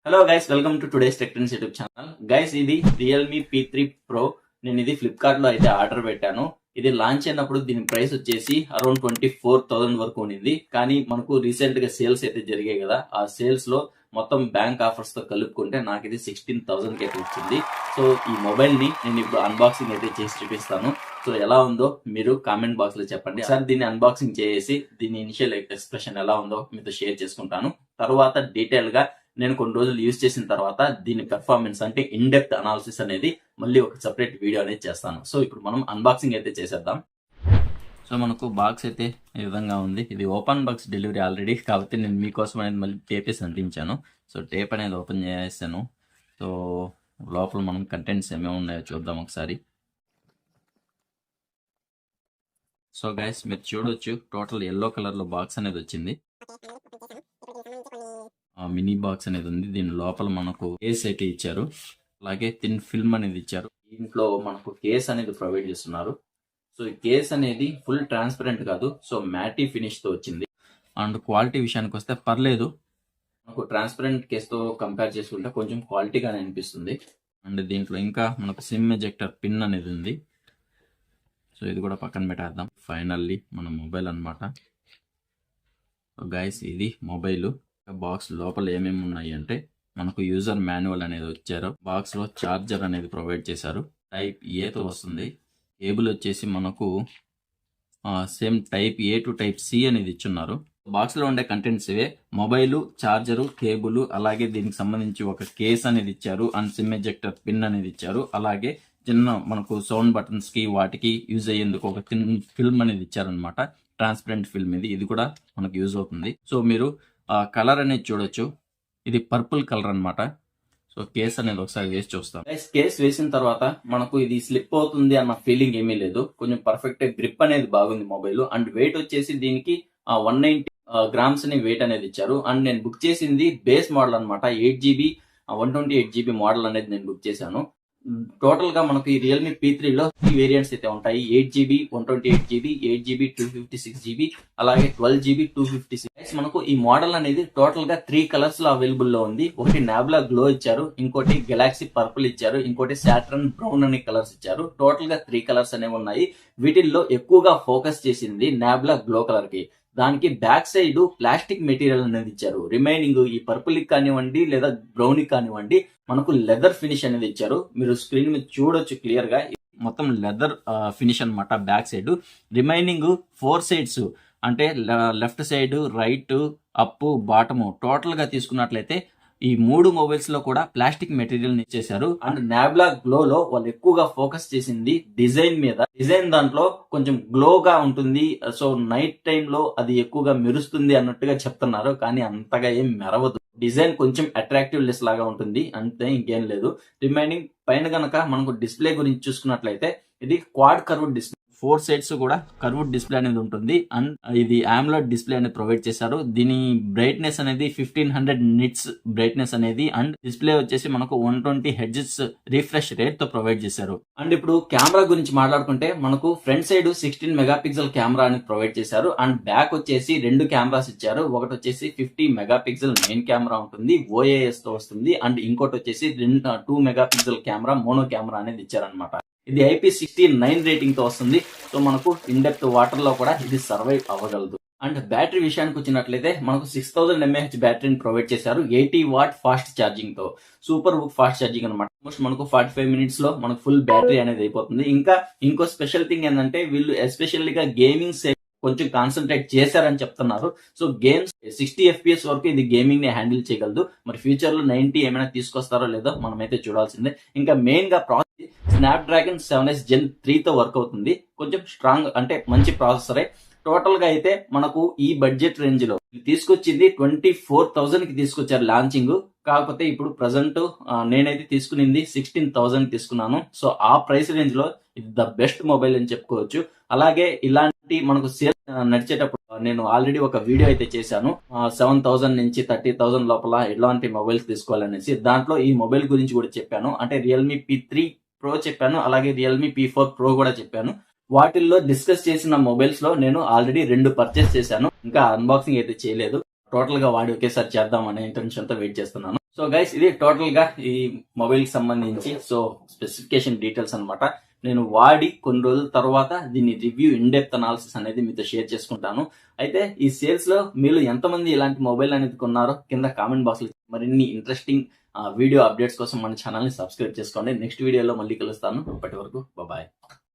Hello guys, welcome to today's tech trends YouTube channel. Guys, ఇది Realme P3 Pro. నేను ఇది Flipkart లో అయితే ఆర్డర్ పెట్టాను. ఇది లాంచ్ అయినప్పుడు దీని ప్రైస్ వచ్చేసి అరౌండ్ 24,000 వరకు ఉంది. కానీ మనకు రీసెంట్ గా సేల్స్ అయితే జరిగాయి కదా, ఆ సేల్స్ లో మొత్తం బ్యాంక్ ఆఫర్స్ తో కలుపుకుంటే నాకు ఇది 16,000 కి అయితే వచ్చింది. సో ఈ మొబైల్ ని నేను ఇప్పుడు అన్బాక్సింగ్ అయితే చేసి చూపిస్తాను. సో ఎలా ఉందో మీరు కామెంట్ బాక్స్ లో చెప్పండి. సార్, దీన్ని అన్బాక్సింగ్ చేసి దీని ఇనిషియల్ ఎక్స్ప్రెషన్ ఎలా ఉందో మీతో షేర్ చేసుకుంటాను. తర్వాత డీటెయిల్ గా నేను కొన్ని రోజులు యూజ్ చేసిన తర్వాత దీని పెర్ఫార్మెన్స్ అంటే ఇన్ డెప్త్ అనాలిసిస్ అనేది మళ్ళీ ఒక సెపరేట్ వీడియో అనేది చేస్తాను. సో ఇప్పుడు మనం అన్బాక్సింగ్ అయితే చేసేద్దాం. సో మనకు బాక్స్ అయితే ఈ విధంగా ఉంది. ఇది ఓపెన్ బాక్స్ డెలివరీ ఆల్రెడీ, కాబట్టి నేను మీకోసం అనేది మళ్ళీ టేప్ వేసి అంటించాను. సో టేప్ అనేది ఓపెన్ చేసేసాను. సో లోపల మనం కంటెంట్స్ ఏమేమి ఉన్నాయో చూద్దాం ఒకసారి. సో గైస్, మీరు చూడొచ్చు, టోటల్ ఎల్లో కలర్ లో బాక్స్ అనేది వచ్చింది. మినీ బాక్స్ అనేది ఉంది. దీని లోపల మనకు కేస్ అయితే ఇచ్చారు, అలాగే థిన్ ఫిల్మ్ అనేది ఇచ్చారు. దీంట్లో మనకు కేస్ అనేది ప్రొవైడ్ చేస్తున్నారు. సో ఈ కేస్ అనేది ఫుల్ ట్రాన్స్పరెంట్ కాదు, సో మ్యాటీ ఫినిష్ తో వచ్చింది. అండ్ క్వాలిటీ విషయానికి వస్తే పర్లేదు, మనకు ట్రాన్స్పరెంట్ కేస్ తో కంపేర్ చేసుకుంటే కొంచెం క్వాలిటీగానే అనిపిస్తుంది. అండ్ దీంట్లో ఇంకా మనకు సిమ్ ఎజెక్టర్ పిన్ అనేది ఉంది. సో ఇది కూడా పక్కన పెట్టేద్దాం. ఫైనల్లీ మన మొబైల్ అనమాట. గైస్, ఇది మొబైల్. బాక్స్ లోపల ఏమేమి ఉన్నాయి అంటే మనకు యూజర్ మాన్యువల్ అనేది వచ్చారు. బాక్స్ లో చార్జర్ అనేది ప్రొవైడ్ చేశారు. టైప్ ఏతో వస్తుంది. కేబుల్ వచ్చేసి మనకు same type A to type C అనేది ఇచ్చున్నారు. బాక్స్ లో ఉండే కంటెంట్స్ ఇవే: మొబైల్, చార్జరు, కేబుల్, అలాగే దీనికి సంబంధించి ఒక కేస్ అనేది ఇచ్చారు. అండ్ సిమ్ ఎజెక్టర్ పిన్ అనేది ఇచ్చారు. అలాగే చిన్న మనకు సౌండ్ బటన్స్ కి వాటికి యూజ్ అయ్యేందుకు ఒక ఫిల్మ్ అనేది ఇచ్చారనమాట. ట్రాన్స్పరెంట్ ఫిల్మ్ ఇది కూడా మనకు యూజ్ అవుతుంది. సో మీరు కలర్ అనేది చూడొచ్చు, ఇది పర్పుల్ కలర్ అనమాట. సో కేస్ అనేది ఒకసారి వేసి చూస్తాం. కేస్ వేసిన తర్వాత మనకు ఇది స్లిప్ అవుతుంది అన్న ఫీలింగ్ ఏమీ లేదు. కొంచెం పర్ఫెక్ట్ గ్రిప్ అనేది బాగుంది మొబైల్. అండ్ వెయిట్ వచ్చేసి దీనికి 190 గ్రామ్స్ ని వెయిట్ అనేది ఇచ్చారు. అండ్ నేను బుక్ చేసింది బేస్ మోడల్ అనమాట. 8GB 128GB మోడల్ అనేది నేను బుక్ చేశాను. టోటల్ గా మనకు ఈ రియల్మీ P3 లో 3 వేరియంట్స్ అయితే ఉంటాయి: 8GB 128GB, 8GB 256GB, అలాగే 12GB 256. మనకు ఈ మోడల్ అనేది టోటల్ గా 3 కలర్స్ లో అవైలబుల్ లో ఉంది. ఒకటి నాబ్లా గ్లో ఇచ్చారు, ఇంకోటి గెలాక్సీ పర్పుల్ ఇచ్చారు, ఇంకోటి సాటర్న్ బ్రౌన్ అనే కలర్స్ ఇచ్చారు. టోటల్ గా 3 కలర్స్ అనేవి ఉన్నాయి. వీటిల్లో ఎక్కువగా ఫోకస్ చేసింది నాబ్లా గ్లో కలర్ కి. దానికి బ్యాక్ సైడ్ ప్లాస్టిక్ మెటీరియల్ అనేది ఇచ్చారు. రిమైనింగ్ ఈ పర్పుల్ కానివ్వండి లేదా బ్రౌన్ కానివ్వండి మనకు లెదర్ ఫినిష్ అనేది ఇచ్చారు. మీరు స్క్రీన్ మీద చూడొచ్చు క్లియర్ గా, మొత్తం లెదర్ ఫినిష్ అనమాట బ్యాక్ సైడ్. రిమైనింగ్ 4 సైడ్స్ అంటే left side, right, up, bottom total గా తీసుకున్నట్లయితే ఈ 3 మొబైల్స్ లో కూడా ప్లాస్టిక్ మెటీరియల్ ఇచ్చేసారు. అండ్ నాబ్లా గ్లో లో వాళ్ళు ఎక్కువగా ఫోకస్ చేసింది డిజైన్ మీద. డిజైన్ దాంట్లో కొంచెం గ్లోగా ఉంటుంది. సో నైట్ టైం లో అది ఎక్కువగా మెరుస్తుంది అన్నట్టుగా చెప్తున్నారు, కానీ అంతగా ఏం మెరవదు. డిజైన్ కొంచెం అట్రాక్టివ్ లెస్ లాగా ఉంటుంది, అంతే, ఇంకేం లేదు. రిమైనింగ్ పైన గనక మనకు డిస్ప్లే గురించి చూసుకున్నట్లయితే ఇది క్వాడ్ కర్వ్డ్ డిస్ప్లే. 4 సైడ్స్ కూడా కర్వ్డ్ డిస్ప్లే అనేది ఉంటుంది. అండ్ ఇది AMOLED డిస్ప్లే అనేది ప్రొవైడ్ చేశారు. దీని బ్రైట్నెస్ అనేది 1500 నిట్స్ బ్రైట్నెస్ అనేది. అండ్ డిస్ప్లే వచ్చేసి మనకు 120 Hz రిఫ్రెష్ రేట్ తో ప్రొవైడ్ చేశారు. అండ్ ఇప్పుడు కెమెరా గురించి మాట్లాడుకుంటే మనకు ఫ్రంట్ సైడ్ 16 మెగాపిక్సెల్ కెమెరా అనేది ప్రొవైడ్ చేశారు. అండ్ బ్యాక్ వచ్చేసి 2 కెమెరాస్ ఇచ్చారు. ఒకటి వచ్చేసి 50 మెగాపిక్సెల్ మెయిన్ కెమెరా ఉంటుంది, OIS తో వస్తుంది. అండ్ ఇంకోటి వచ్చేసి 2 మెగాపిక్సెల్ కెమెరా మోనో కెమెరా అనేది ఇచ్చారనమాట. ఇది IP69 రేటింగ్ తో వస్తుంది. సో మనకు ఇన్ డెప్త్ వాటర్ లో కూడా ఇది సర్వైవ్ అవ్వగలదు. అండ్ బ్యాటరీ విషయానికి వచ్చినట్లయితే మనకు 6000 mAh బ్యాటరీని ప్రొవైడ్ చేశారు 80W ఫాస్ట్ ఛార్జింగ్ తో. సూపర్ ఫాస్ట్ ఛార్జింగ్ అనమాట. మనకు 45 minutes లో మనకు ఫుల్ బ్యాటరీ అనేది అయిపోతుంది. ఇంకా ఇంకో స్పెషల్ థింగ్ ఏంటంటే వీళ్ళు ఎస్పెషల్లీ గేమింగ్ కొంచెం కాన్సన్ట్రేట్ చేశారని చెప్తున్నారు. సో గేమ్స్ 60 FPS వరకు ఇది గేమింగ్ ని హ్యాండిల్ చేయగలదు. మరి ఫ్యూచర్ లో 90 ఏమైనా తీసుకొస్తారో లేదో మనమైతే చూడాల్సిందే. ఇంకా మెయిన్ గా స్నాప్డ్రాగన్ 7S Gen 3 తో వర్క్ అవుతుంది. కొంచెం స్ట్రాంగ్ అంటే మంచి ప్రాసెసరే. టోటల్ గా అయితే మనకు ఈ బడ్జెట్ రేంజ్ లో తీసుకొచ్చింది 24,000 కి తీసుకొచ్చారు లాంచింగ్. కాకపోతే ఇప్పుడు ప్రజెంట్ నేనైతే తీసుకునింది 16,000 తీసుకున్నాను. సో ఆ ప్రైస్ రేంజ్ లో ఇది ద బెస్ట్ మొబైల్ అని చెప్పుకోవచ్చు. అలాగే ఇలాంటి మనకు సేల్ నడిచేటప్పుడు నేను ఆల్రెడీ ఒక వీడియో అయితే చేశాను. 7,000 నుంచి 30,000 లోపల ఎలాంటి మొబైల్స్ తీసుకోవాలనేసి. దాంట్లో ఈ మొబైల్ గురించి కూడా చెప్పాను. అంటే రియల్మీ P3 Pro చెప్పాను, అలాగే రియల్మీ P4 Pro కూడా చెప్పాను. వాటిల్లో డిస్కస్ చేసిన మొబైల్స్ లో నేను ఆల్రెడీ 2 పర్చేస్ చేశాను. ఇంకా అన్బాక్సింగ్ అయితే చేయలేదు. టోటల్ గా వాడి ఒకేసారి చేద్దాం అనే ఇంటెన్షన్ తో వెయిట్ చేస్తున్నాను. సో గైస్ ఇది టోటల్ గా ఈ మొబైల్ కి సంబంధించి సో స్పెసిఫికేషన్ డీటెయిల్స్ అన్నమాట. నేను వాడి కొన్ని రోజుల తర్వాత దీన్ని రివ్యూ ఇన్ డెప్త్ అనాలిసిస్ అనేది మీతో షేర్ చేసుకుంటాను. అయితే ఈ సేల్స్ లో మీరు ఎంతమంది ఇలాంటి మొబైల్ అనేది కొన్నారో కింద కామెంట్ బాక్స్ లో మరిన్ని ఇంట్రెస్టింగ్ వీడియో అప్డేట్స్ కోసం మన ఛానల్ ని సబ్స్క్రైబ్ చేసుకోండి. నెక్స్ట్ వీడియోలో మళ్ళీ కలుస్తాను. అప్పటి వరకు బాయ్.